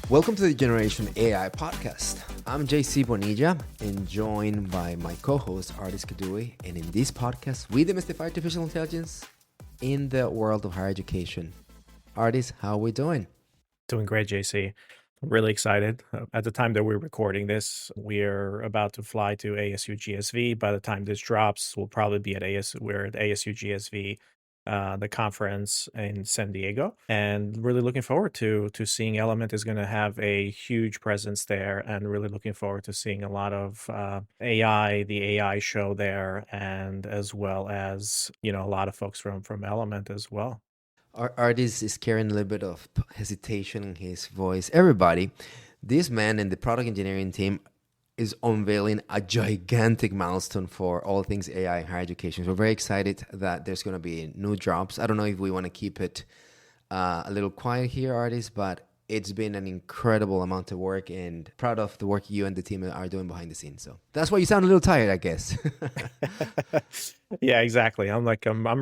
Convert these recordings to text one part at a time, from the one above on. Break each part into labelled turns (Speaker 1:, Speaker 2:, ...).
Speaker 1: Welcome to the Generation AI podcast. I'm JC Bonilla and joined by my co-host Ardis Kadiu. And in this podcast, we demystify artificial intelligence in the world of higher education. Ardis, how are we doing?
Speaker 2: Doing great, JC. I'm really excited. At the time that we're recording this, we're about to fly to ASU GSV. By the time this drops, we'll probably be at We're at ASU GSV, the conference in San Diego, and really looking forward to seeing Element is going to have a huge presence there, and really looking forward to seeing a lot of AI, the AI show there, and as well as a lot of folks from Element as well.
Speaker 1: Ardis is carrying a little bit of hesitation in his voice. Everybody, this man and the product engineering team is unveiling a gigantic milestone for all things AI in higher education. So we're very excited that there's going to be new drops. I don't know if we want to keep it a little quiet here, Ardis, but it's been an incredible amount of work and proud of the work you and the team are doing behind the scenes. So that's why you sound a little tired, I guess.
Speaker 2: Yeah, exactly. I'm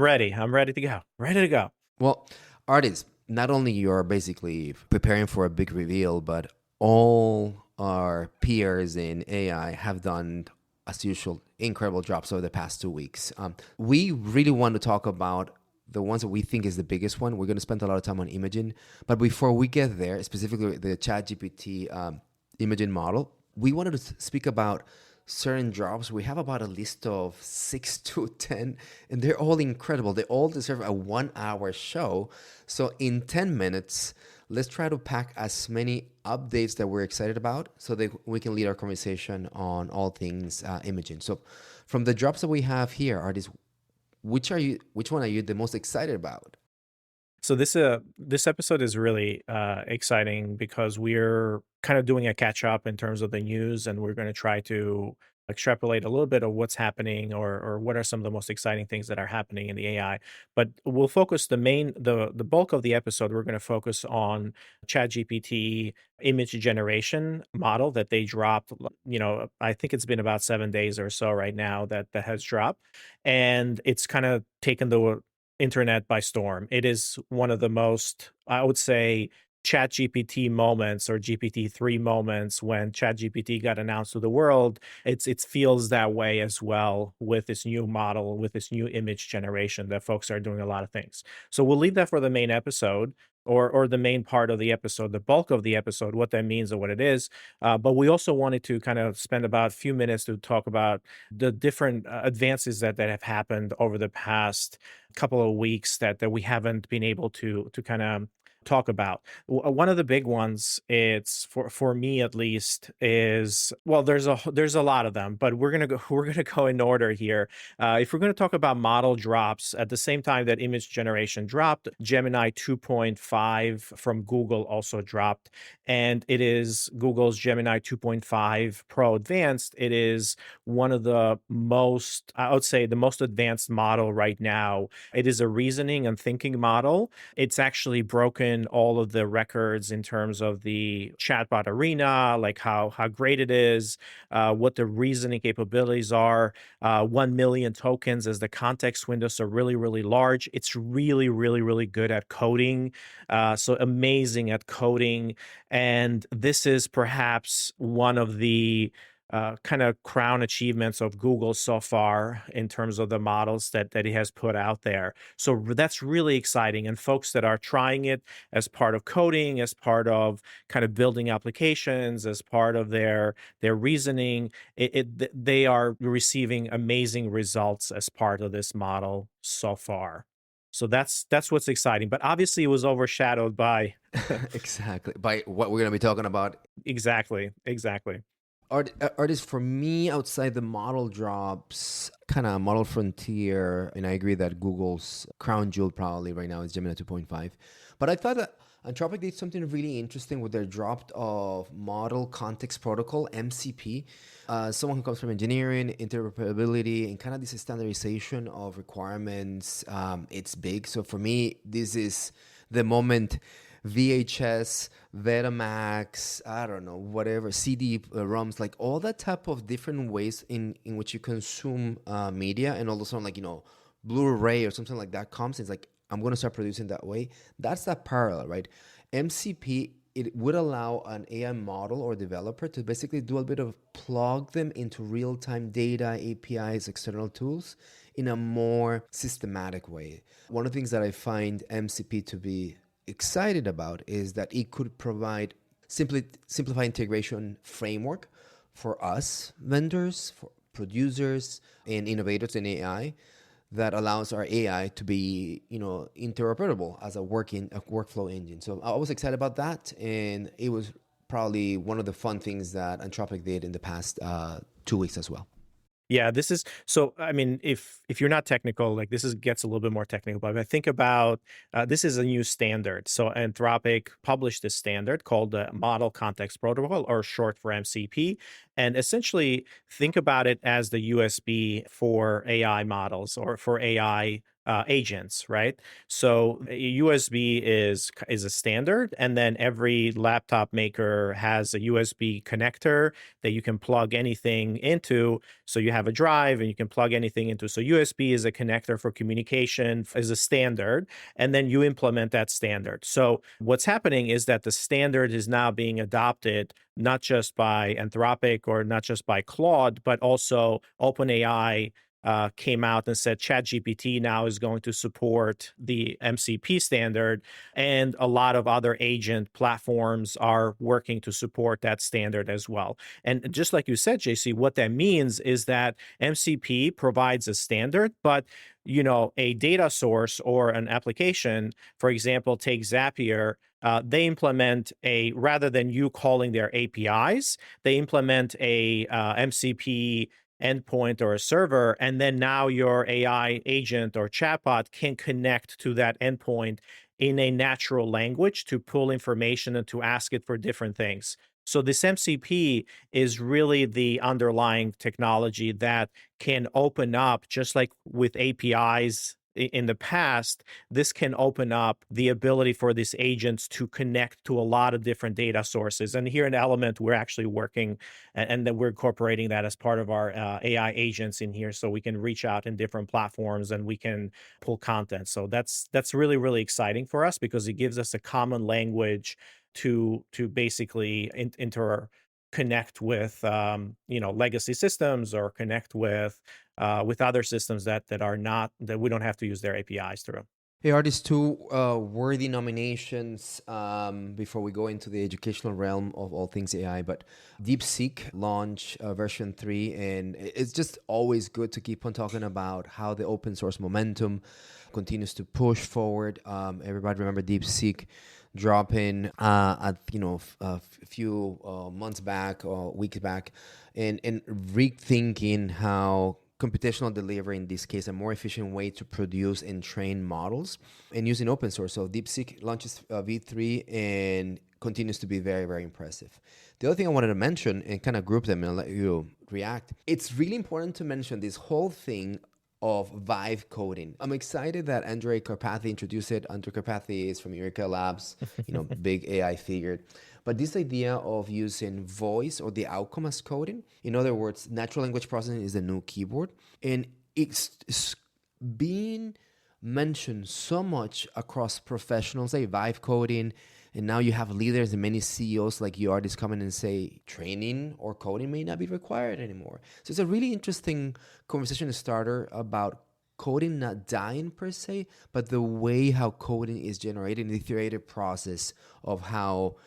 Speaker 2: ready. I'm ready to go. Ready to go.
Speaker 1: Well, Ardis, not only you're basically preparing for a big reveal, but all our peers in AI have done, as usual, incredible drops over the past 2 weeks. We really want to talk about the ones that we think is the biggest one. We're going to spend a lot of time on imaging. But before we get there, specifically the ChatGPT imaging model, we wanted to speak about certain drops. We have about a list of 6 to 10, and they're all incredible. They all deserve a 1 hour show. So in 10 minutes, let's try to pack as many updates that we're excited about so that we can lead our conversation on all things imaging. So from the drops that we have here, Ardis, which one are you the most excited about?
Speaker 2: So this episode is really exciting because we're kind of doing a catch up in terms of the news, and we're going to try to extrapolate a little bit of what's happening or what are some of the most exciting things that are happening in the AI. But we'll focus the bulk of the episode. We're going to focus on ChatGPT image generation model that they dropped. I think it's been about 7 days or so right now that has dropped, and it's kind of taken the internet by storm. It is one of the most, I would say, ChatGPT moments or GPT-3 moments when ChatGPT got announced to the world. It feels that way as well with this new model, with this new image generation that folks are doing a lot of things. So we'll leave that for the main episode or the main part of the episode, the bulk of the episode, what that means and what it is. But we also wanted to kind of spend about a few minutes to talk about the different advances that have happened over the past couple of weeks that we haven't been able to kind of talk about. One of the big ones, it's for me at least, is, well, there's a lot of them, but we're gonna go in order here. If we're gonna talk about model drops at the same time that image generation dropped, Gemini 2.5 from Google also dropped, and it is Google's Gemini 2.5 Pro Advanced. It is one of the most, I would say, the most advanced model right now. It is a reasoning and thinking model. It's actually broken all of the records in terms of the chatbot arena, like how great it is, what the reasoning capabilities are. 1 million tokens as the context window, so really, really large. It's really, really, really good at coding, so amazing at coding. And this is perhaps one of the kind of crown achievements of Google so far in terms of the models that he has put out there. So that's really exciting. And folks that are trying it as part of coding, as part of kind of building applications, as part of their reasoning, they are receiving amazing results as part of this model so far. So that's what's exciting. But obviously it was overshadowed by
Speaker 1: Exactly. By what we're going to be talking about.
Speaker 2: exactly.
Speaker 1: Artists, for me, outside the model drops, kind of model frontier, and I agree that Google's crown jewel probably right now is Gemini 2.5. But I thought that Anthropic did something really interesting with their drop of model context protocol, MCP. Someone who comes from engineering, interoperability, and kind of this standardization of requirements, it's big. So for me, this is the moment VHS, Betamax, I don't know, whatever, CD ROMs, like all that type of different ways in which you consume media, and all of a sudden, like, Blu-ray or something like that comes, it's like, I'm going to start producing that way. That's that parallel, right? MCP it would allow an AI model or developer to basically do a bit of plug them into real-time data, APIs, external tools in a more systematic way. One of the things that I find MCP to be excited about is that it could provide simplified integration framework for us vendors, for producers and innovators in AI that allows our AI to be, interoperable as a workflow engine. So I was excited about that, and it was probably one of the fun things that Anthropic did in the past 2 weeks as well.
Speaker 2: Yeah, this is so. I mean, if you're not technical, like this is gets a little bit more technical. But if I think about this is a new standard. So Anthropic published this standard called the Model Context Protocol, or short for MCP. And essentially, think about it as the USB for AI models or for AI agents, right? So USB is a standard, and then every laptop maker has a USB connector that you can plug anything into. So you have a drive and you can plug anything into. So USB is a connector for communication, is a standard, and then you implement that standard. So what's happening is that the standard is now being adopted not just by Anthropic or not just by Claude, but also OpenAI came out and said ChatGPT now is going to support the MCP standard, and a lot of other agent platforms are working to support that standard as well. And just like you said, JC, what that means is that MCP provides a standard, but a data source or an application, for example, take Zapier. They implement rather than you calling their APIs, they implement a MCP endpoint or a server, and then now your AI agent or chatbot can connect to that endpoint in a natural language to pull information and to ask it for different things. So this MCP is really the underlying technology that can open up, just like with APIs in the past, this can open up the ability for these agents to connect to a lot of different data sources. And here in Element, we're actually working and then we're incorporating that as part of our AI agents in here, so we can reach out in different platforms and we can pull content. So that's really, really exciting for us because it gives us a common language to basically connect with legacy systems or connect with other systems that are not, that we don't have to use their APIs through.
Speaker 1: Hey, are these two worthy nominations before we go into the educational realm of all things AI? But DeepSeek launched version 3, and it's just always good to keep on talking about how the open source momentum continues to push forward. Everybody remember DeepSeek dropping at a few months back or weeks back, and rethinking how computational delivery, in this case, a more efficient way to produce and train models and using open source. So DeepSeek launches V3 and continues to be very, very impressive. The other thing I wanted to mention and kind of group them and let you react, it's really important to mention this whole thing of vibe coding. I'm excited that Andrej Karpathy introduced it. Andrej Karpathy is from Eureka Labs, big AI figure. But this idea of using voice or the outcome as coding, in other words, natural language processing is the new keyboard. And it's being mentioned so much across professionals, like vibe coding. And now you have leaders and many CEOs like you, Ardis, coming and say training or coding may not be required anymore. So it's a really interesting conversation starter about coding not dying per se, but the way how coding is generated, the iterative process of how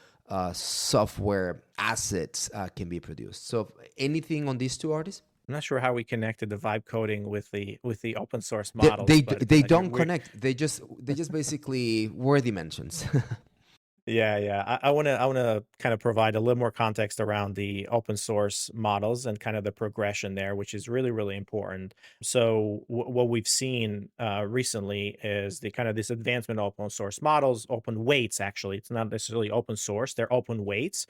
Speaker 1: software assets can be produced. So anything on these two, Artists?
Speaker 2: I'm not sure how we connected the vibe coding with the open source
Speaker 1: They,
Speaker 2: models,
Speaker 1: they,
Speaker 2: but
Speaker 1: they don't connect. They just basically worthy mentions.
Speaker 2: Yeah. I want to kind of provide a little more context around the open source models and kind of the progression there, which is really, really important. So what we've seen recently is the kind of this advancement of open source models, open weights. Actually, it's not necessarily open source; they're open weights.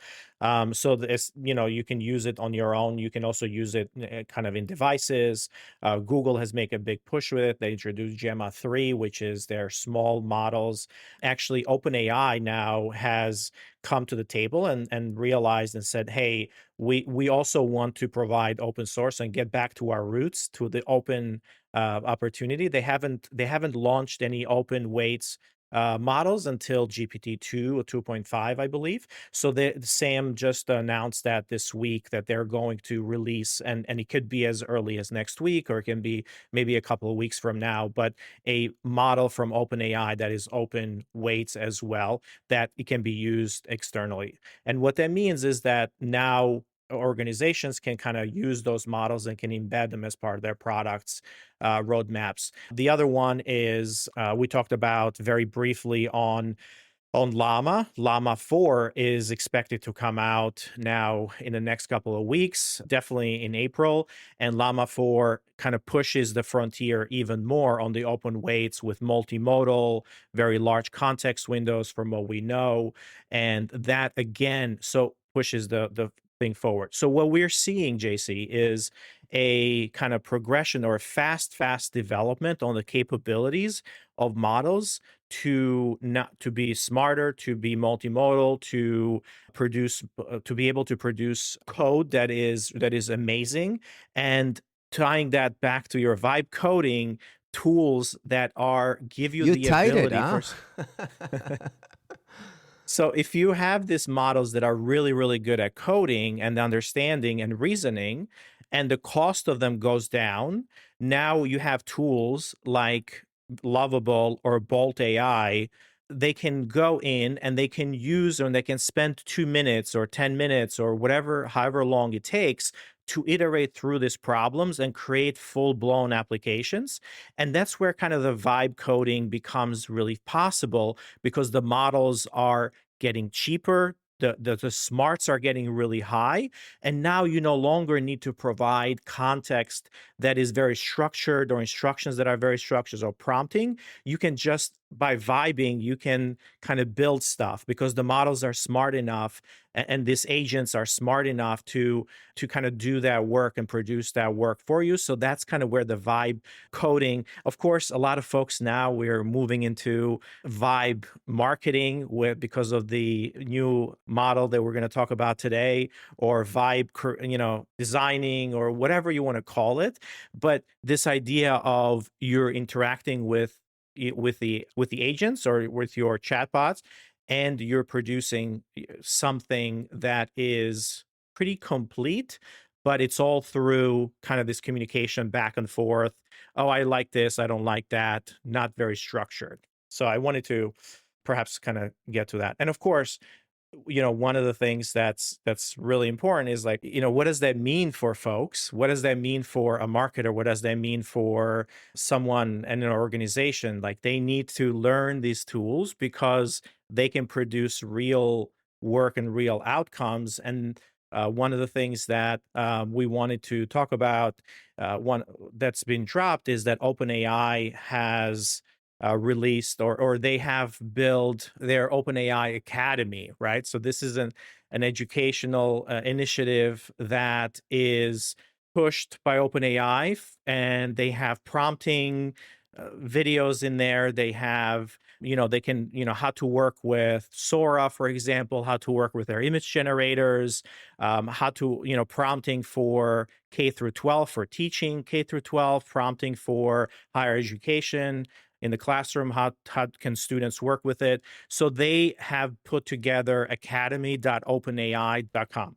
Speaker 2: So this, you can use it on your own. You can also use it kind of in devices. Google has made a big push with it. They introduced Gemma 3, which is their small models. Actually, OpenAI now has come to the table and realized and said, hey, we also want to provide open source and get back to our roots, to the open opportunity. They haven't launched any open weights models until GPT-2 or 2.5, I believe. So Sam just announced that this week that they're going to release, and it could be as early as next week, or it can be maybe a couple of weeks from now, but a model from OpenAI that is open weights as well, that it can be used externally. And what that means is that now organizations can kind of use those models and can embed them as part of their products roadmaps. The other one is we talked about very briefly on Llama. Llama 4 is expected to come out now in the next couple of weeks, definitely in April. And Llama 4 kind of pushes the frontier even more on the open weights with multimodal, very large context windows from what we know. And that again, so pushes the thing forward. So what we're seeing, JC, is a kind of progression or a fast development on the capabilities of models to be smarter, to be multimodal, to produce to be able to produce code that is amazing, and tying that back to your vibe coding tools that are give you
Speaker 1: You
Speaker 2: the
Speaker 1: tied it,
Speaker 2: ability
Speaker 1: huh?
Speaker 2: for. So if you have these models that are really, really good at coding and understanding and reasoning, and the cost of them goes down, now you have tools like Lovable or Bolt AI. They can go in and they can use, and they can spend 2 minutes or 10 minutes or whatever, however long it takes to iterate through these problems and create full blown applications. And that's where kind of the vibe coding becomes really possible, because the models are getting cheaper. The smarts are getting really high. And now you no longer need to provide context that is very structured, or instructions that are very structured, or prompting. You can just, by vibing, you can kind of build stuff, because the models are smart enough, and these agents are smart enough to kind of do that work and produce that work for you. So that's kind of where the vibe coding, of course, a lot of folks now, we're moving into vibe marketing because of the new model that we're going to talk about today, or vibe, designing, or whatever you want to call it. But this idea of you're interacting with the agents or with your chatbots, and you're producing something that is pretty complete, but it's all through kind of this communication back and forth. Oh, I like this, I don't like that, not very structured. So I wanted to perhaps kind of get to that. And of course, one of the things that's really important is, like, what does that mean for folks? What does that mean for a marketer? What does that mean for someone in an organization? Like, they need to learn these tools because they can produce real work and real outcomes. And one of the things that we wanted to talk about, one that's been dropped, is that OpenAI has released, or they have built their OpenAI Academy, right? So this is an educational initiative that is pushed by OpenAI, and they have prompting videos in there. They have, they can, how to work with Sora, for example, how to work with their image generators, how to, prompting for K through 12, for teaching K through 12, prompting for higher education in the classroom, how can students work with it. So they have put together academy.openai.com.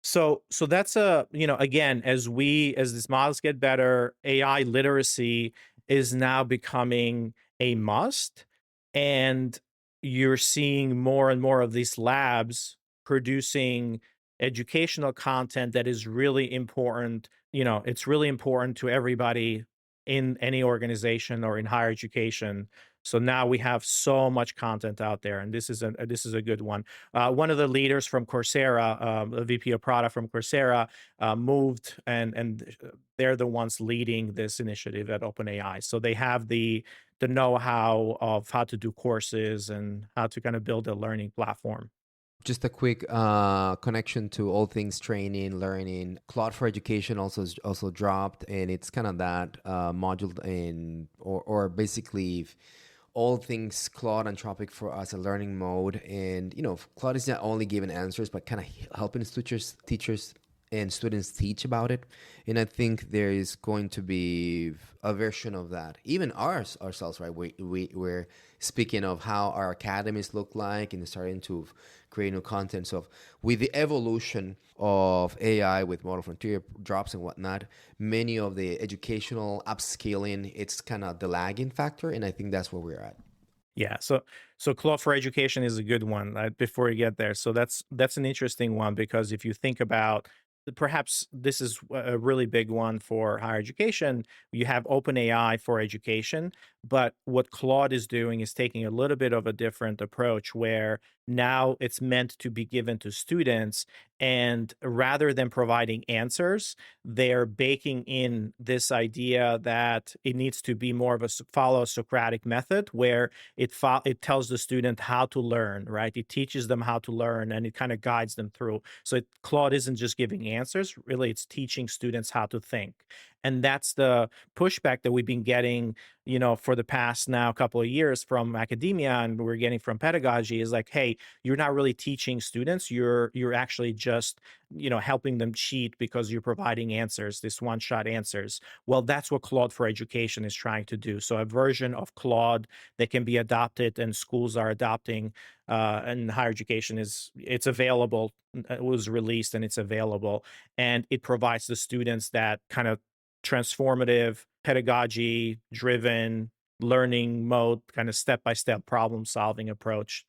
Speaker 2: So that's again, as these models get better, AI literacy is now becoming a must. And you're seeing more and more of these labs producing educational content that is really important. It's really important to everybody in any organization or in higher education. So now we have so much content out there, and this is a good one. One of the leaders from Coursera, the VP of product from Coursera, moved, and they're the ones leading this initiative at OpenAI. So they have the know-how of how to do courses and how to kind of build a learning platform.
Speaker 1: Just a quick connection to all things training, learning. Claude for Education also dropped, and it's kind of that module or basically all things Claude Anthropic for us, a learning mode. And Claude is not only giving answers, but kind of helping teachers and students teach about it. And I think there is going to be a version of that. Even ourselves, right? We're speaking of how our academies look like and starting to create new content. So with the evolution of AI with model frontier drops and whatnot, many of the educational upscaling, it's kind of the lagging factor. And I think that's where we're at.
Speaker 2: Yeah, so Claude for Education is a good one. Before you get there, so that's an interesting one because if you think about perhaps this is a really big one for higher education. You have OpenAI for education, but what Claude is doing is taking a little bit of a different approach where now it's meant to be given to students, and rather than providing answers, they're baking in this idea that it needs to be more of a follow Socratic method where it tells the student how to learn, right? It teaches them how to learn and it kind of guides them through. So Claude isn't just giving answers, really it's teaching students how to think. And that's the pushback that we've been getting, for the past now couple of years from academia, and we're getting from pedagogy is like, hey, you're not really teaching students, you're actually just, helping them cheat because you're providing answers, this one-shot answers. Well, that's what Claude for Education is trying to do. So a version of Claude that can be adopted and schools are adopting, and higher education it's available. It was released and it's available, and it provides the students that kind of transformative, pedagogy driven learning mode, kind of step-by-step problem solving approach.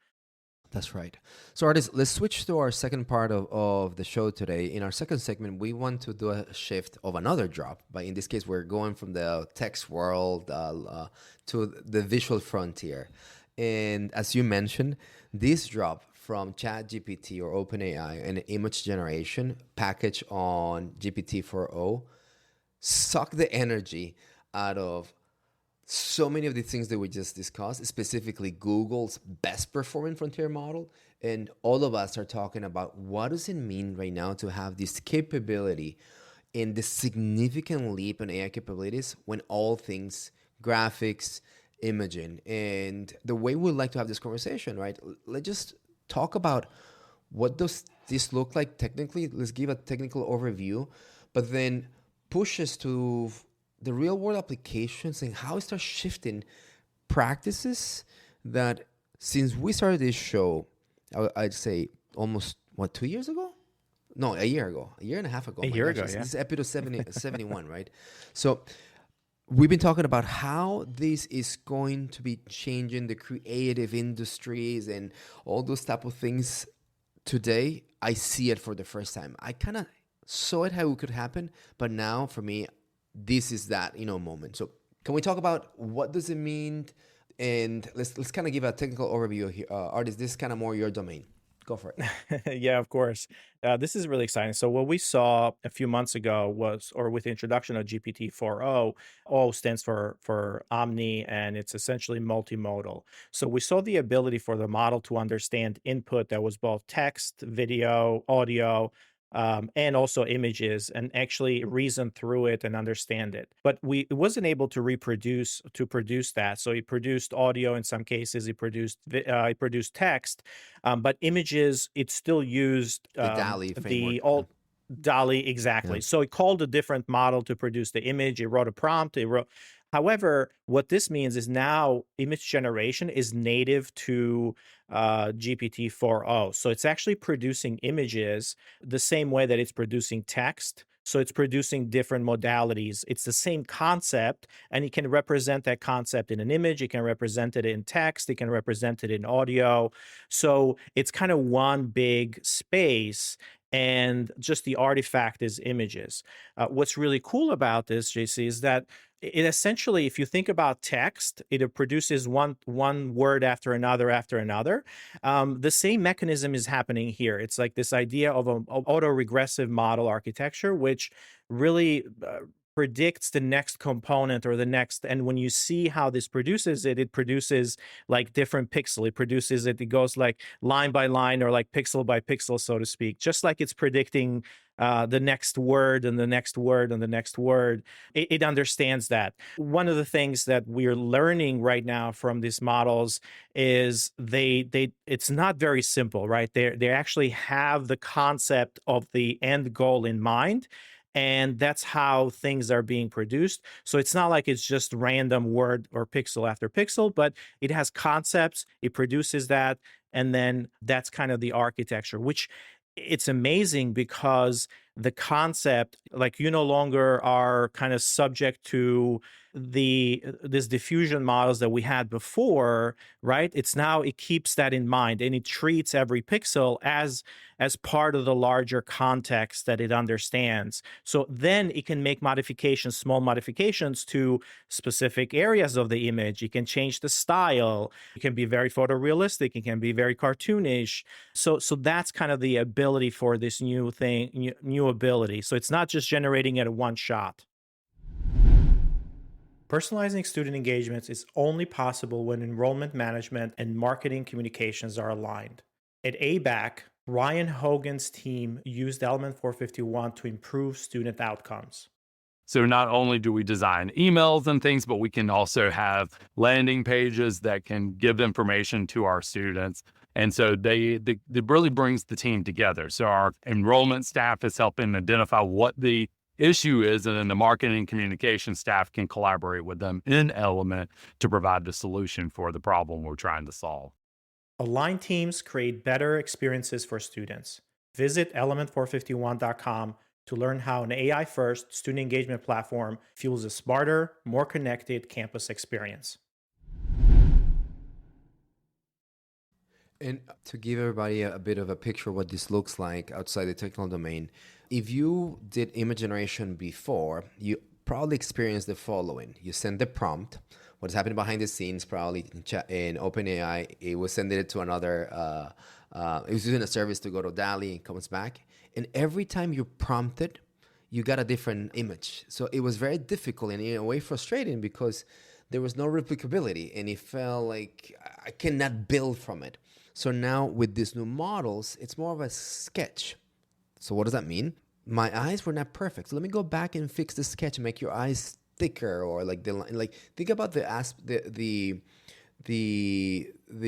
Speaker 1: That's right. So, Ardis, let's switch to our second part of the show today. In our second segment, we want to do a shift of another drop. But in this case, we're going from the text world to the visual frontier. And as you mentioned, this drop from ChatGPT or OpenAI and image generation package on GPT-4o suck the energy out of so many of the things that we just discussed, specifically Google's best performing frontier model. And all of us are talking about what does it mean right now to have this capability and the significant leap in AI capabilities when all things graphics, imaging. And the way we'd like to have this conversation, right? Let's just talk about what does this look like technically. Let's give a technical overview, but then push us to the real world applications and how it starts shifting practices that since we started this show, I'd say almost, 2 years ago? No, a year ago, a year and a half ago.
Speaker 2: A year ago,
Speaker 1: this,
Speaker 2: yeah.
Speaker 1: This is episode 71, right? So we've been talking about how this is going to be changing the creative industries and all those type of things. Today, I see it for the first time. I kind of saw it how it could happen, but now for me, this is that moment. So can we talk about what does it mean, and let's kind of give a technical overview here. Ardis, this is kind of more your domain. Go for it.
Speaker 2: Yeah, of course. This is really exciting. So what we saw a few months ago was, or with the introduction of GPT-4o, O stands for Omni, and it's essentially multimodal. So we saw the ability for the model to understand input that was both text, video, audio, and also images, and actually reason through it and understand it. But it wasn't able to produce that. So it produced audio in some cases. It produced text, but images it still used
Speaker 1: The DALL-E
Speaker 2: the
Speaker 1: framework.
Speaker 2: alt. DALL-E, exactly.
Speaker 1: Yeah.
Speaker 2: So it called a different model to produce the image. It wrote a prompt. However, what this means is now image generation is native to GPT-4o. So it's actually producing images the same way that it's producing text. So it's producing different modalities. It's the same concept, and it can represent that concept in an image. It can represent it in text. It can represent it in audio. So it's kind of one big space, and just the artifact is images. What's really cool about this, JC, is that it essentially, if you think about text, it produces one word after another after another. The same mechanism is happening here. It's like this idea of an autoregressive model architecture, which really predicts the next component or the next. And when you see how this produces it, it produces like different pixel. It produces it. It goes like line by line or like pixel by pixel, so to speak, just like it's predicting the next word and the next word and the next word. It understands that. One of the things that we're learning right now from these models is it's not very simple, right? They actually have the concept of the end goal in mind, and that's how things are being produced. So it's not like it's just random word or pixel after pixel, but it has concepts, it produces that, and then that's kind of the architecture, which it's amazing because the concept, like, you no longer are kind of subject to this diffusion models that we had before, right? It's now, it keeps that in mind, and it treats every pixel as part of the larger context that it understands. So then it can make modifications, small modifications to specific areas of the image. It can change the style. It can be very photorealistic. It can be very cartoonish. So that's kind of the ability for this new thing, new ability. So it's not just generating it at one shot. Personalizing student engagements is only possible when enrollment management and marketing communications are aligned. At ABAC, Ryan Hogan's team used Element 451 to improve student outcomes.
Speaker 3: So not only do we design emails and things, but we can also have landing pages that can give information to our students. And so it really brings the team together. So our enrollment staff is helping identify what the issue is, and then the marketing communication staff can collaborate with them in Element to provide the solution for the problem we're trying to solve.
Speaker 2: Aligned teams create better experiences for students. Visit element451.com to learn how an AI-first student engagement platform fuels a smarter, more connected campus experience.
Speaker 1: And to give everybody a bit of a picture of what this looks like outside the technical domain, if you did image generation before, you probably experienced the following. You send the prompt. What's happening behind the scenes, probably in OpenAI, it was sending it to another, it was using a service to go to DALL-E, and comes back. And every time you prompted, you got a different image. So it was very difficult and in a way frustrating because there was no replicability, and it felt like I cannot build from it. So now with these new models, it's more of a sketch. So what does that mean? My eyes were not perfect. So let me go back and fix the sketch and make your eyes thicker, or like think about the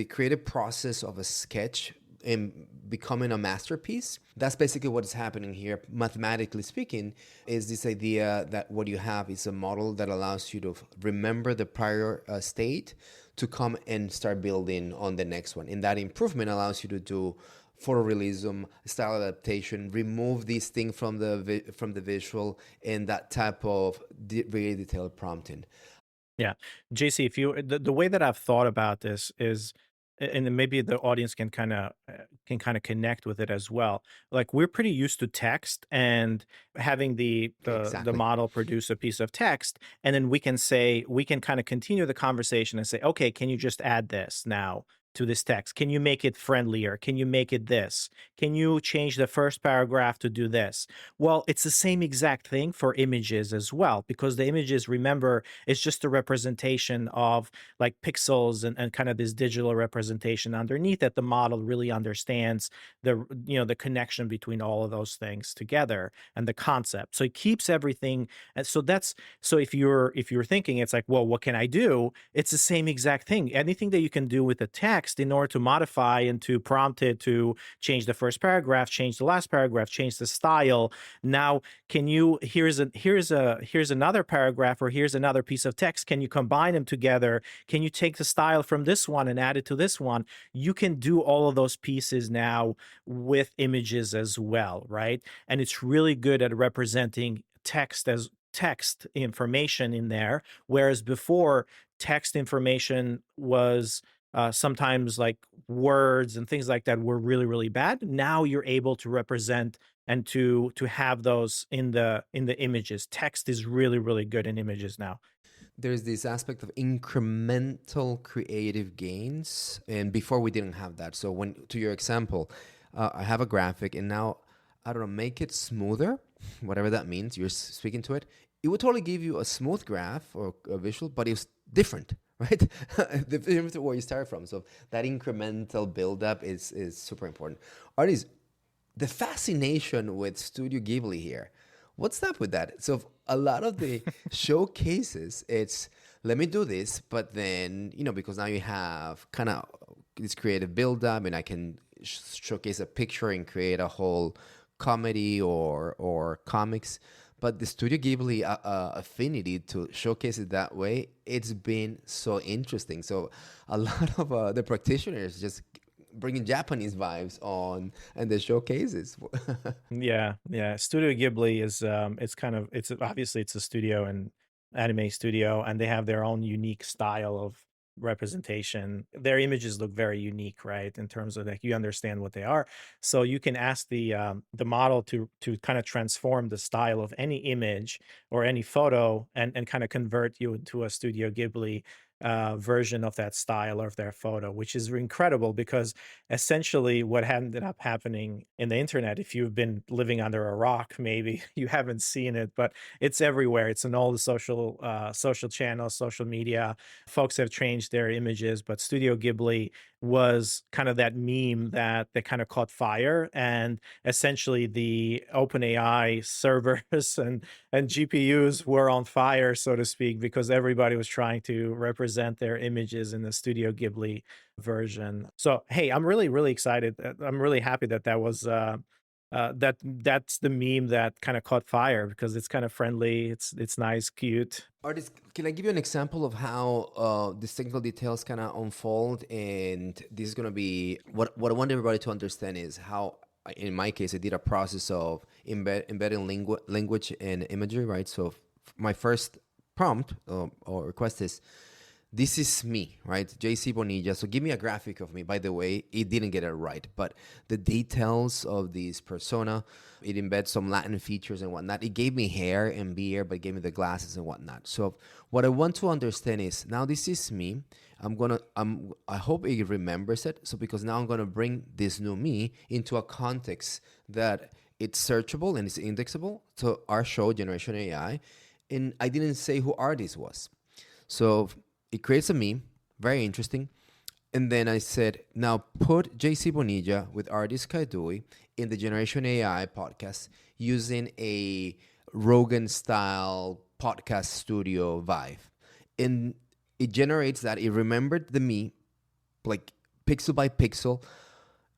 Speaker 1: creative process of a sketch and becoming a masterpiece. That's basically what is happening here. Mathematically speaking, is this idea that what you have is a model that allows you to remember the prior state to come and start building on the next one. And that improvement allows you to do photorealism, style adaptation, remove these things from the visual, and that type of very detailed prompting.
Speaker 2: Yeah, JC, if you the way that I've thought about this is, and then maybe the audience can kind of connect with it as well. Like, we're pretty used to text and having the
Speaker 1: Exactly.
Speaker 2: model produce a piece of text, and then we can kind of continue the conversation and say, okay, can you just add this now to this text? Can you make it friendlier? Can you make it this? Can you change the first paragraph to do this? Well, it's the same exact thing for images as well, because the images, remember, it's just a representation of like pixels and kind of this digital representation underneath that the model really understands the connection between all of those things together and the concept. So it keeps everything. And so if you're thinking, it's like, well, what can I do? It's the same exact thing. Anything that you can do with the text in order to modify and to prompt it to change the first paragraph, change the last paragraph, change the style. Now, here's another paragraph, or here's another piece of text. Can you combine them together? Can you take the style from this one and add it to this one? You can do all of those pieces now with images as well, right? And it's really good at representing text as text information in there, whereas before, text information was sometimes like words and things like that were really, really bad. Now you're able to represent and to have those in the images. Text is really, really good in images now.
Speaker 1: There's this aspect of incremental creative gains, and before we didn't have that. So to your example, I have a graphic, and now, I don't know, make it smoother, whatever that means. You're speaking to it. It would totally give you a smooth graph or a visual, but it's different, right? Different to where you start from. So that incremental buildup is super important. Ardis, the fascination with Studio Ghibli here. What's up with that? So a lot of the showcases, it's let me do this, but then because now you have kind of this creative build up, and I can showcase a picture and create a whole comedy or comics. But the Studio Ghibli affinity to showcase it that way, it's been so interesting. So a lot of the practitioners just bringing Japanese vibes on and the showcases.
Speaker 2: Yeah. Studio Ghibli is it's obviously it's a studio and anime studio, and they have their own unique style of representation. Their images look very unique, right? In terms of, like, you understand what they are. So you can ask the model to kind of transform the style of any image or any photo, and kind of convert you into a Studio Ghibli version of that style or of their photo, which is incredible because essentially what ended up happening in the internet, if you've been living under a rock, maybe you haven't seen it, but it's everywhere. It's in all the social channels, social media. Folks have changed their images, but Studio Ghibli was kind of that meme that kind of caught fire, and essentially the OpenAI servers and GPUs were on fire, so to speak, because everybody was trying to represent their images in the Studio Ghibli version. So, hey, I'm really, really excited. I'm really happy that that was that's the meme that kind of caught fire because it's kind of friendly. It's nice, cute.
Speaker 1: Ardis, can I give you an example of how these technical details kind of unfold? And this is going to be what I want everybody to understand is how, in my case, I did a process of embedding language and imagery, right? So my first prompt or request is, this is me, right? JC Bonilla. So give me a graphic of me. By the way, it didn't get it right, but the details of this persona, it embeds some Latin features and whatnot. It gave me hair and beard, but it gave me the glasses and whatnot. So what I want to understand is, now this is me. I hope it remembers it. So because now I'm gonna bring this new me into a context that it's searchable and it's indexable. So our show, Generation AI, and I didn't say who Ardis was. So it creates a meme, very interesting. And then I said, now put JC Bonilla with Ardis Kadiu in the Generation AI podcast using a Rogan style podcast studio vibe. And it generates that. It remembered the me, like pixel by pixel.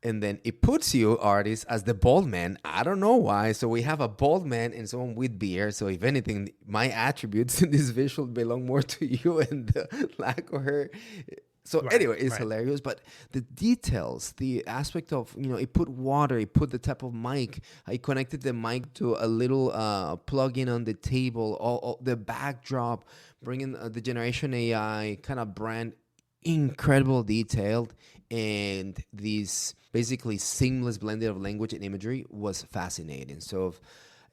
Speaker 1: And then it puts you, Ardis, as the bald man. I don't know why. So we have a bald man and someone with beard. So if anything, my attributes in this visual belong more to you and the lack of her. So anyway, it's hilarious. But the details, the aspect of, it put water, it put the type of mic. I connected the mic to a little plug-in on the table, all the backdrop, bringing the Generation AI kind of brand, incredible detailed, and these basically seamless blending of language and imagery was fascinating. So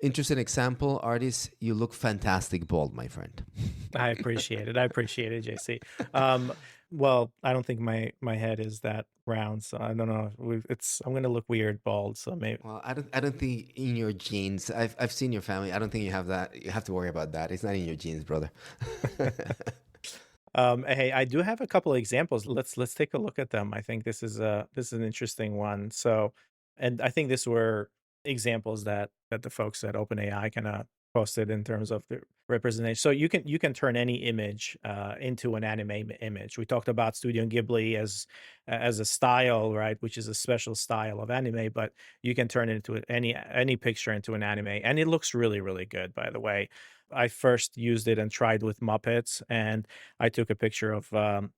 Speaker 1: interesting example, Ardis, you look fantastic bald, my friend.
Speaker 2: I appreciate it. JC. Well, I don't think my head is that round, so I don't know. I'm gonna look weird bald, so maybe.
Speaker 1: Well, I don't think in your genes. I've seen your family. I don't think you have that. You have to worry about that. It's not in your genes, brother.
Speaker 2: Hey, I do have a couple of examples. Let's take a look at them. I think this is an interesting one. So, and I think these were examples that the folks at OpenAI kind of posted in terms of the representation. So you can turn any image into an anime image. We talked about Studio Ghibli as a style, right, which is a special style of anime, but you can turn it into any picture into an anime, and it looks really, really good, by the way. I first used it and tried with Muppets, and I took a picture of,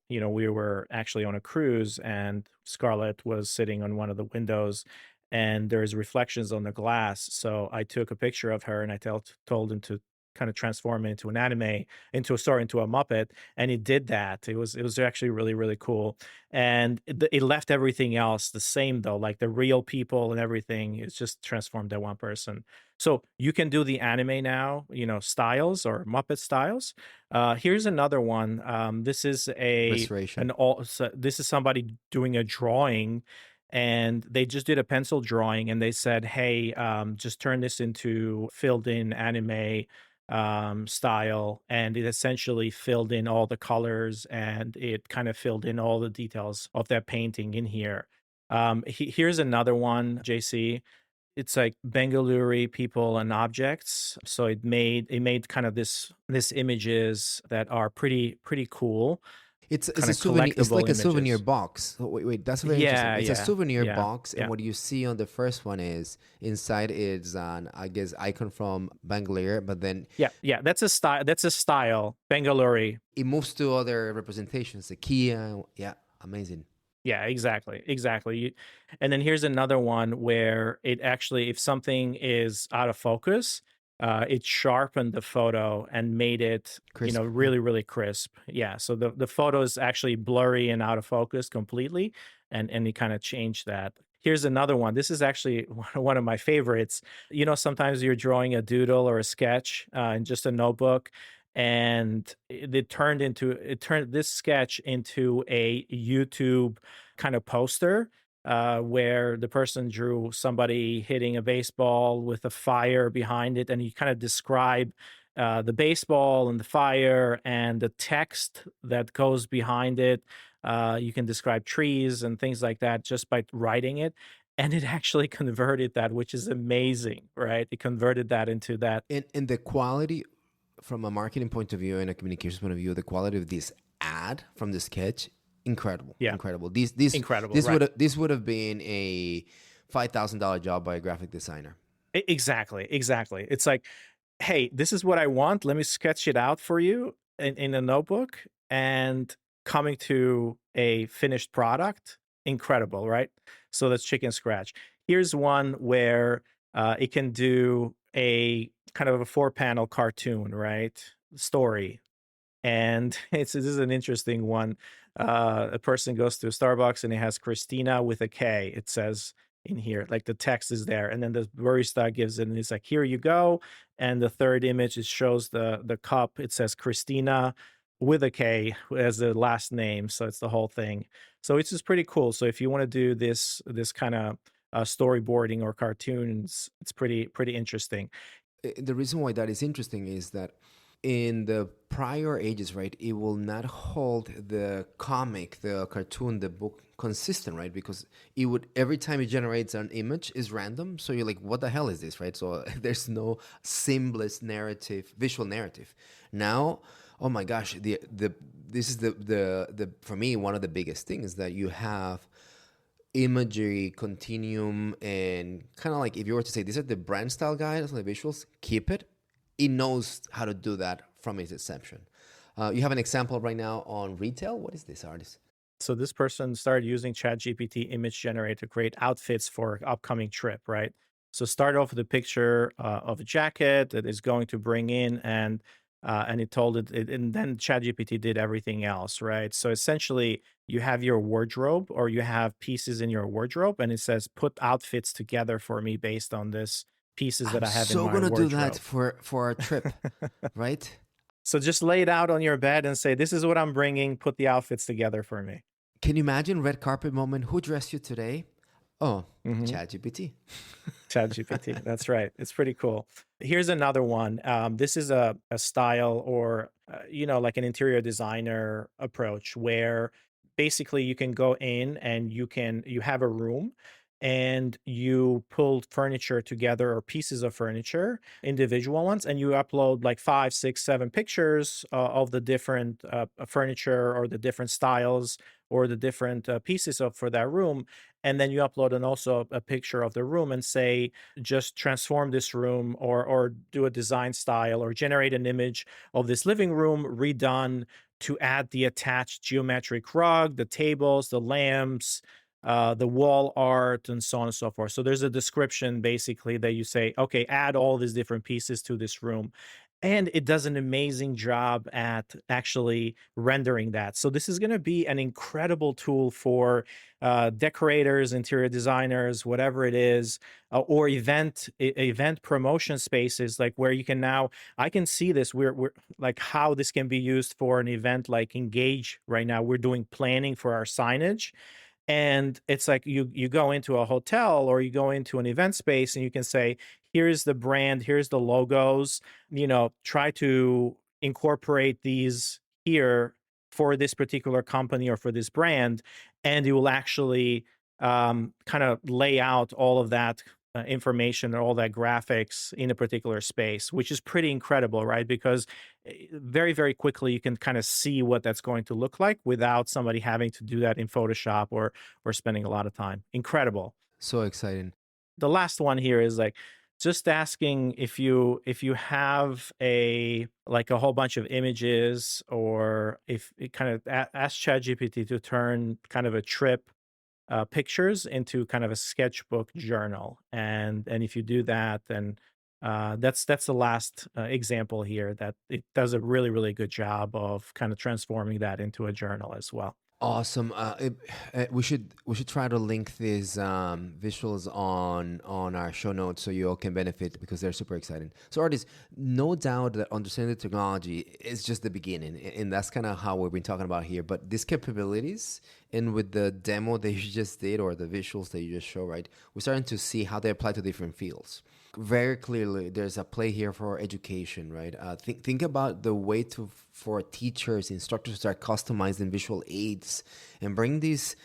Speaker 2: we were actually on a cruise, and Scarlett was sitting on one of the windows, and there's reflections on the glass. So I took a picture of her, and I told him to kind of transform it into an anime, into a Muppet, and it did that. It was actually really, really cool, and it left everything else the same though, like the real people and everything. It's just transformed that one person. So you can do the anime now, styles or Muppet styles. Here's another one. This is
Speaker 1: Restoration.
Speaker 2: this is somebody doing a drawing, and they just did a pencil drawing, and they said, hey, just turn this into filled in anime style, and it essentially filled in all the colors, and it kind of filled in all the details of that painting in here. Here's another one, JC. it's like Bengaluru people and objects. So it made kind of this images that are pretty cool,
Speaker 1: It's
Speaker 2: kind
Speaker 1: a
Speaker 2: of
Speaker 1: souvenir. It's
Speaker 2: collectible
Speaker 1: like a souvenir
Speaker 2: images.
Speaker 1: box. Oh, wait. That's very interesting.
Speaker 2: Yeah,
Speaker 1: It's a
Speaker 2: yeah,
Speaker 1: souvenir
Speaker 2: yeah,
Speaker 1: box, and
Speaker 2: yeah.
Speaker 1: what you see on the first one is inside is an, I guess, icon from Bangalore, but then
Speaker 2: Yeah, yeah, that's a style. That's a style. Bengaluru.
Speaker 1: it moves to other representations. The Kia, yeah, amazing.
Speaker 2: Yeah, exactly, exactly. And then here's another one where it actually, if something is out of focus, it sharpened the photo and made it,
Speaker 1: Crisp. Yeah.
Speaker 2: really, really crisp. Yeah, so the photo is actually blurry and out of focus completely, and it kind of changed that. Here's another one. This is actually one of my favorites. Sometimes you're drawing a doodle or a sketch in just a notebook, and it turned this sketch into a YouTube kind of poster, where the person drew somebody hitting a baseball with a fire behind it, and you kind of describe the baseball and the fire and the text that goes behind it. You can describe trees and things like that just by writing it. And it actually converted that, which is amazing, right? It converted that into that.
Speaker 1: And the quality from a marketing point of view and a communications point of view, the quality of this ad from the sketch, incredible,
Speaker 2: Yeah,
Speaker 1: incredible. This
Speaker 2: incredible,
Speaker 1: this
Speaker 2: right?
Speaker 1: would have been a $5,000 job by a graphic designer.
Speaker 2: Exactly, exactly. It's like, hey, this is what I want. Let me sketch it out for you in a notebook, and coming to a finished product, incredible, right? So that's chicken scratch. Here's one where it can do a kind of a 4-panel cartoon, right? Story. And this is an interesting one. A person goes to Starbucks and it has Christina with a K. It says in here, like the text is there, and then the barista gives it, and it's like, here you go. And the third image, it shows the cup. It says Christina with a K as the last name, so it's the whole thing. So it's just pretty cool. So if you want to do this kind of storyboarding or cartoons, it's pretty interesting.
Speaker 1: The reason why that is interesting is that in the prior ages, right, it will not hold the comic, the cartoon, the book consistent, right? Because it would, every time it generates an image is random. So you're like, what the hell is this, right? So there's no seamless narrative, visual narrative. Now, oh my gosh, this is the for me, one of the biggest things that you have imagery continuum, and kind of like if you were to say these are the brand style guides on the visuals, keep it. It knows how to do that from its inception. You have an example right now on retail. What is this, Ardis?
Speaker 2: So this person started using ChatGPT image generator to create outfits for upcoming trip, right? So start off with a picture of a jacket that is going to bring in, and it told it, and then ChatGPT did everything else, right? So essentially, you have your wardrobe, or you have pieces in your wardrobe, and it says put outfits together for me based on this pieces that
Speaker 1: I'm
Speaker 2: I have in
Speaker 1: so
Speaker 2: my
Speaker 1: gonna do that
Speaker 2: wardrobe.
Speaker 1: for our trip, right?
Speaker 2: So just lay it out on your bed and say, this is what I'm bringing. Put the outfits together for me.
Speaker 1: Can you imagine red carpet moment? Who dressed you today? Oh,
Speaker 2: hmm
Speaker 1: ChatGPT.
Speaker 2: ChatGPT. That's right. It's pretty cool. Here's another one. This is a style, or like an interior designer approach, where basically you can go in and you have a room, and you pull furniture together, or pieces of furniture, individual ones, and you upload like 5, 6, 7 pictures of the different furniture, or the different styles, or the different pieces of for that room. And then you upload and also a picture of the room, and say, just transform this room, or do a design style, or generate an image of this living room redone to add the attached geometric rug, the tables, the lamps, the wall art, and so on and so forth. So there's a description basically that you say, okay, add all these different pieces to this room. And it does an amazing job at actually rendering that. So this is going to be an incredible tool for decorators, interior designers, whatever it is, or event promotion spaces, like where you can now. I can see this. We're like how this can be used for an event like Engage right now. We're doing planning for our signage, and it's like you go into a hotel, or you go into an event space, and you can say, here's the brand, here's the logos, try to incorporate these here for this particular company or for this brand. And it will actually kind of lay out all of that information or all that graphics in a particular space, which is pretty incredible, right? Because very, very quickly you can kind of see what that's going to look like without somebody having to do that in Photoshop or spending a lot of time. Incredible.
Speaker 1: So exciting.
Speaker 2: The last one here is like just asking if you have a whole bunch of images, or if it kind of ask ChatGPT to turn kind of a trip pictures into kind of a sketchbook journal, and if you do that, then that's the last example here, that it does a really, really good job of kind of transforming that into a journal as well.
Speaker 1: Awesome. We should try to link these visuals on our show notes so you all can benefit, because they're super exciting. So, Ardis, no doubt that understanding the technology is just the beginning, and that's kind of how we've been talking about here. But these capabilities, and with the demo that you just did, or the visuals that you just showed, right, we're starting to see how they apply to different fields. Very clearly, there's a play here for education, right? Think about the way for teachers, instructors to start customizing visual aids and bring this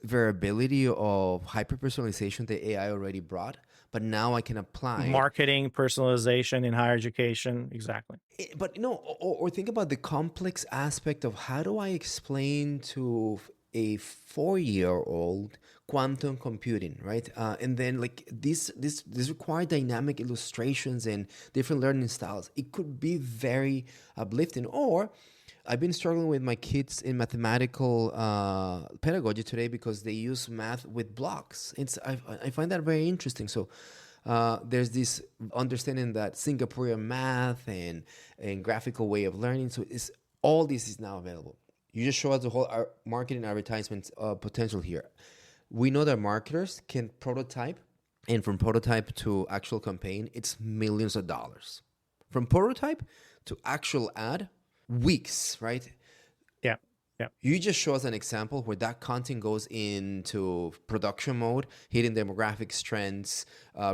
Speaker 1: variability of hyper personalization that AI already brought, but now I can apply
Speaker 2: Marketing, personalization in higher education, exactly.
Speaker 1: But or think about the complex aspect of how do I explain to a 4-year-old quantum computing, right? And then like this require dynamic illustrations and different learning styles. It could be very uplifting. Or I've been struggling with my kids in mathematical pedagogy today because they use math with blocks. I find that very interesting. So there's this understanding that Singaporean math and graphical way of learning. So all this is now available. You just show us the whole marketing advertisement potential here. We know that marketers can prototype, and from prototype to actual campaign, it's millions of dollars. From prototype to actual ad, weeks, right?
Speaker 2: Yeah.
Speaker 1: You just show us an example where that content goes into production mode, hitting demographics, trends,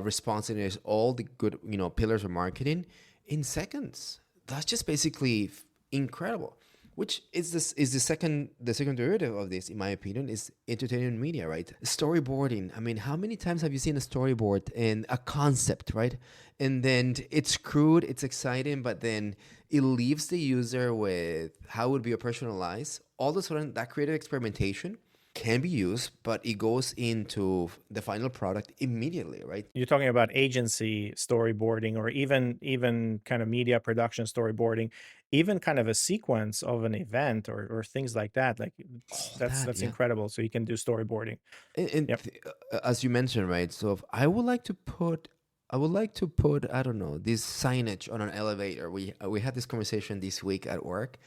Speaker 1: responsiveness, all the good pillars of marketing in seconds. That's just basically incredible. Which is the second derivative of this, in my opinion, is entertainment media, right? Storyboarding. I mean, how many times have you seen a storyboard and a concept, right? And then it's crude, it's exciting, but then it leaves the user with how it would be personalized. All of a sudden, that creative experimentation can be used, but it goes into the final product immediately, right?
Speaker 2: You're talking about agency storyboarding, or even kind of media production storyboarding, even kind of a sequence of an event or things like that. Like that's
Speaker 1: Yeah.
Speaker 2: incredible. So you can do storyboarding.
Speaker 1: And
Speaker 2: Yep.
Speaker 1: as you mentioned, right? So if I would like to put, I don't know, this signage on an elevator. We had this conversation this week at work.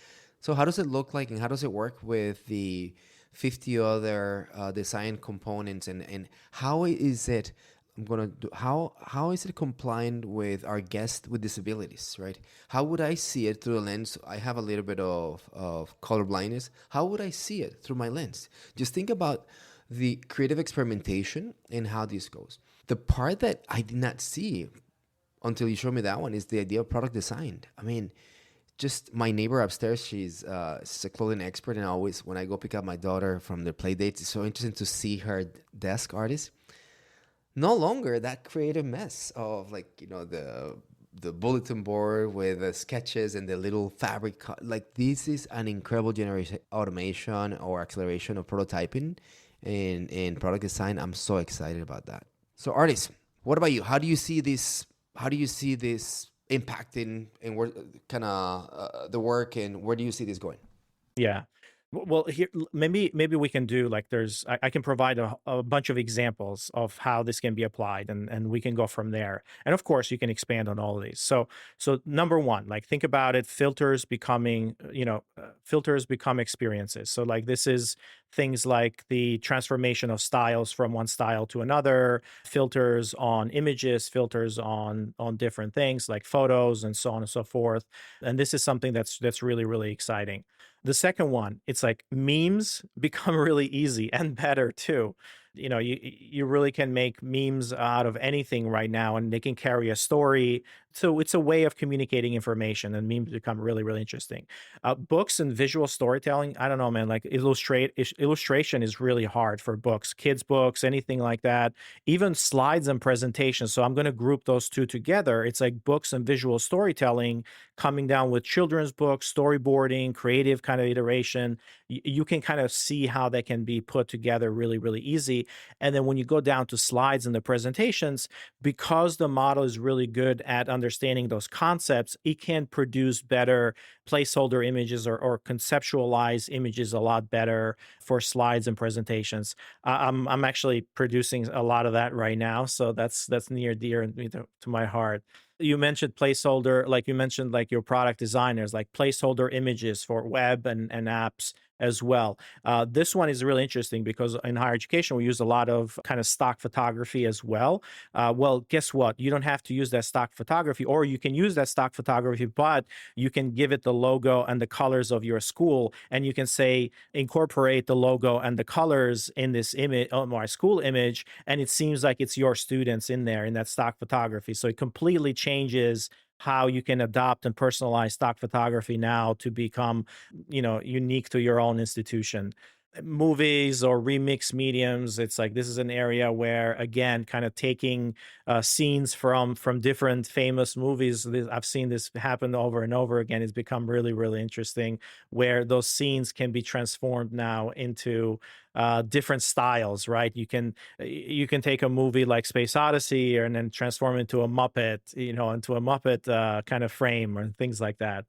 Speaker 1: So how does it look like, and how does it work with the 50 other design components, and how is it? How is it compliant with our guests with disabilities, right? How would I see it through the lens? I have a little bit of color blindness. How would I see it through my lens? Just think about the creative experimentation and how this goes. The part that I did not see until you showed me that one is the idea of product design. I mean, just my neighbor upstairs, she's a clothing expert, and always when I go pick up my daughter from their play dates, it's so interesting to see her desk artist. No longer that creative mess of the bulletin board with the sketches and the little fabric. Like, this is an incredible generation automation or acceleration of prototyping and product design. I'm so excited about that. So, Ardis, what about you? How do you see this? How do you see this impacting and where kind of the work, and where do you see this going?
Speaker 2: Yeah. Well, here maybe we can do like I can provide a bunch of examples of how this can be applied, and we can go from there. And of course, you can expand on all of these. So number one, like think about it, filters becoming filters become experiences. So like this is things like the transformation of styles from one style to another, filters on images, filters on different things like photos, and so on and so forth. And this is something that's really, really exciting. The second one, it's like memes become really easy and better too. you really can make memes out of anything right now, and they can carry a story. So it's a way of communicating information, and memes become really, really interesting. Books and visual storytelling, I don't know, man. Like illustration is really hard for books, kids' books, anything like that. Even slides and presentations. So I'm going to group those two together. It's like books and visual storytelling coming down with children's books, storyboarding, creative kind of iteration. You can kind of see how they can be put together really, really easy. And then when you go down to slides and the presentations, because the model is really good at understanding those concepts, it can produce better placeholder images, or conceptualize images a lot better for slides and presentations. I'm actually producing a lot of that right now, so that's near dear to my heart. You mentioned placeholder, like you mentioned, like your product designers, like placeholder images for web and apps as well. This one is really interesting because in higher education, we use a lot of kind of stock photography as well. Well, guess what? You don't have to use that stock photography, or you can use that stock photography, but you can give it the logo and the colors of your school, and you can say, incorporate the logo and the colors in this image, my school image, and it seems like it's your students in there in that stock photography. So it completely changes how you can adopt and personalize stock photography now to become, unique to your own institution. Movies or remix mediums, it's like this is an area where, again, kind of taking scenes from different famous movies. I've seen this happen over and over again. It's become really, really interesting, where those scenes can be transformed now into different styles, right? You can take a movie like Space Odyssey and then transform it into a Muppet, into a Muppet kind of frame or things like that.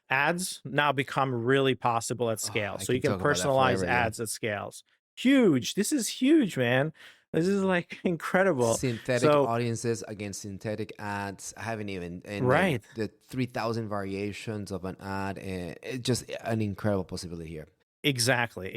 Speaker 2: Ads now become really possible at scale.
Speaker 1: I
Speaker 2: So you
Speaker 1: can
Speaker 2: can
Speaker 1: talk about that
Speaker 2: personalize
Speaker 1: forever, yeah.
Speaker 2: ads at scales. Huge. This is huge, man. This is like incredible.
Speaker 1: Synthetic
Speaker 2: So,
Speaker 1: audiences against synthetic ads. I haven't even, and then
Speaker 2: right.
Speaker 1: the 3,000 variations of an ad. It's just an incredible possibility here.
Speaker 2: Exactly.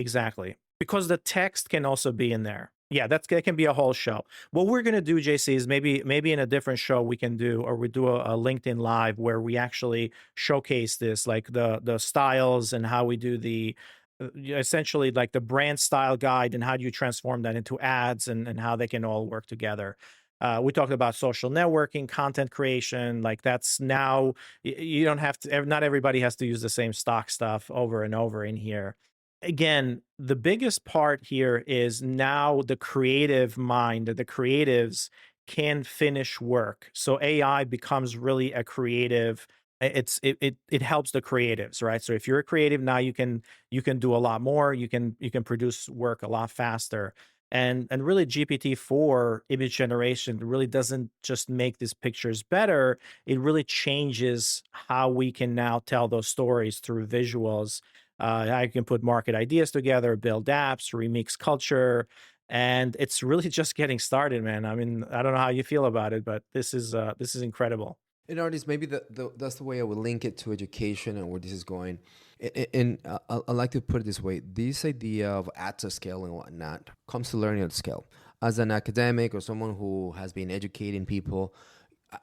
Speaker 2: Because the text can also be in there. Yeah, that can be a whole show. What we're gonna do, JC, is maybe in a different show we can do, or we do a LinkedIn Live where we actually showcase this, like the styles and how we do the essentially like the brand style guide, and how do you transform that into ads, and how they can all work together. We talked about social networking, content creation. Like that's now you don't have to. Not everybody has to use the same stock stuff over and over in here. Again, the biggest part here is now the creative mind, the creatives can finish work. So AI becomes really a creative. It helps the creatives, right? So if you're a creative now, you can do a lot more. You can produce work a lot faster. And really, GPT-4 image generation really doesn't just make these pictures better. It really changes how we can now tell those stories through visuals. I can put market ideas together, build apps, remix culture, and it's really just getting started, man. I mean, I don't know how you feel about it, but this is incredible.
Speaker 1: And Ardis, maybe that's the way I would link it to education and where this is going. And I like to put it this way: this idea of at a scale and whatnot comes to learning at scale. As an academic or someone who has been educating people,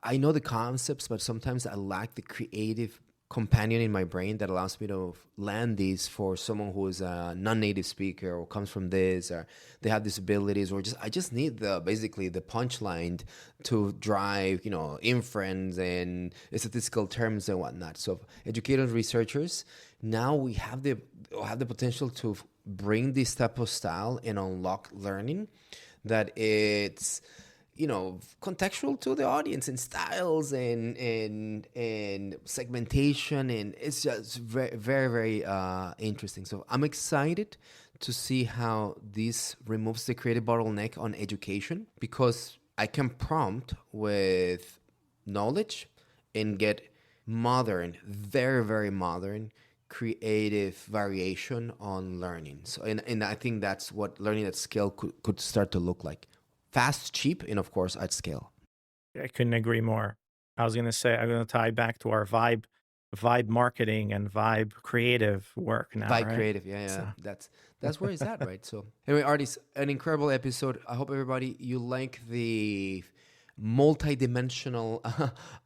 Speaker 1: I know the concepts, but sometimes I lack the creative companion in my brain that allows me to land these for someone who is a non-native speaker or comes from this, or they have disabilities, or I just need basically the punchline to drive inference and statistical terms and whatnot. So educators, researchers, now we have the potential to bring this type of style and unlock learning that it's contextual to the audience, and styles and segmentation, and it's just very, very, very interesting. So I'm excited to see how this removes the creative bottleneck on education, because I can prompt with knowledge and get modern, very, very modern, creative variation on learning. So and I think that's what learning at scale could start to look like. Fast, cheap, and of course at scale.
Speaker 2: I couldn't agree more. I was going to say, I'm going to tie back to our vibe marketing and vibe creative work now.
Speaker 1: Vibe
Speaker 2: right?
Speaker 1: creative, yeah.
Speaker 2: So,
Speaker 1: That's where it's at, right? So anyway, Ardis, an incredible episode. I hope everybody you like the multi-dimensional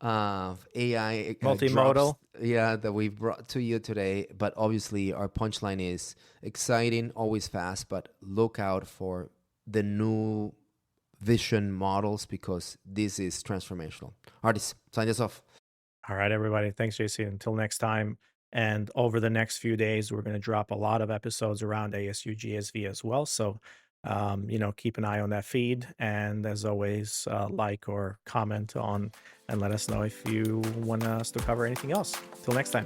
Speaker 1: AI
Speaker 2: multimodal.
Speaker 1: drops, that we brought to you today. But obviously our punchline is exciting, always fast, but look out for the new vision models, because this is transformational. Ardis, sign us off.
Speaker 2: All right, everybody. Thanks, JC. Until next time. And over the next few days, we're going to drop a lot of episodes around ASU GSV as well. So, keep an eye on that feed. And as always, like or comment on and let us know if you want us to cover anything else. Till next time.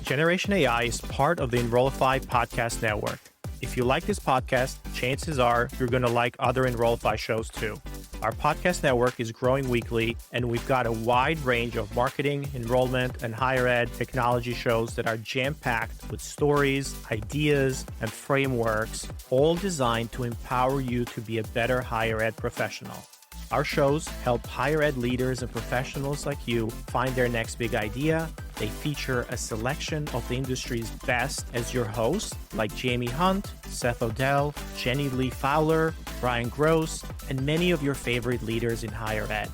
Speaker 2: Generation AI is part of the Enrollify podcast network. If you like this podcast, chances are you're going to like other Enrollify shows too. Our podcast network is growing weekly, and we've got a wide range of marketing, enrollment, and higher ed technology shows that are jam-packed with stories, ideas, and frameworks, all designed to empower you to be a better higher ed professional. Our shows help higher ed leaders and professionals like you find their next big idea. They feature a selection of the industry's best as your hosts, like Jamie Hunt, Seth Odell, Jenny Lee Fowler, Brian Gross, and many of your favorite leaders in higher ed.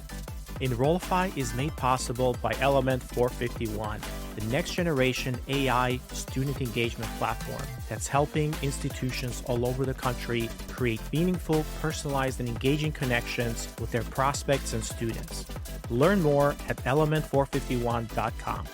Speaker 2: Enrollify is made possible by Element 451, the next generation AI student engagement platform that's helping institutions all over the country create meaningful, personalized, and engaging connections with their prospects and students. Learn more at element451.com.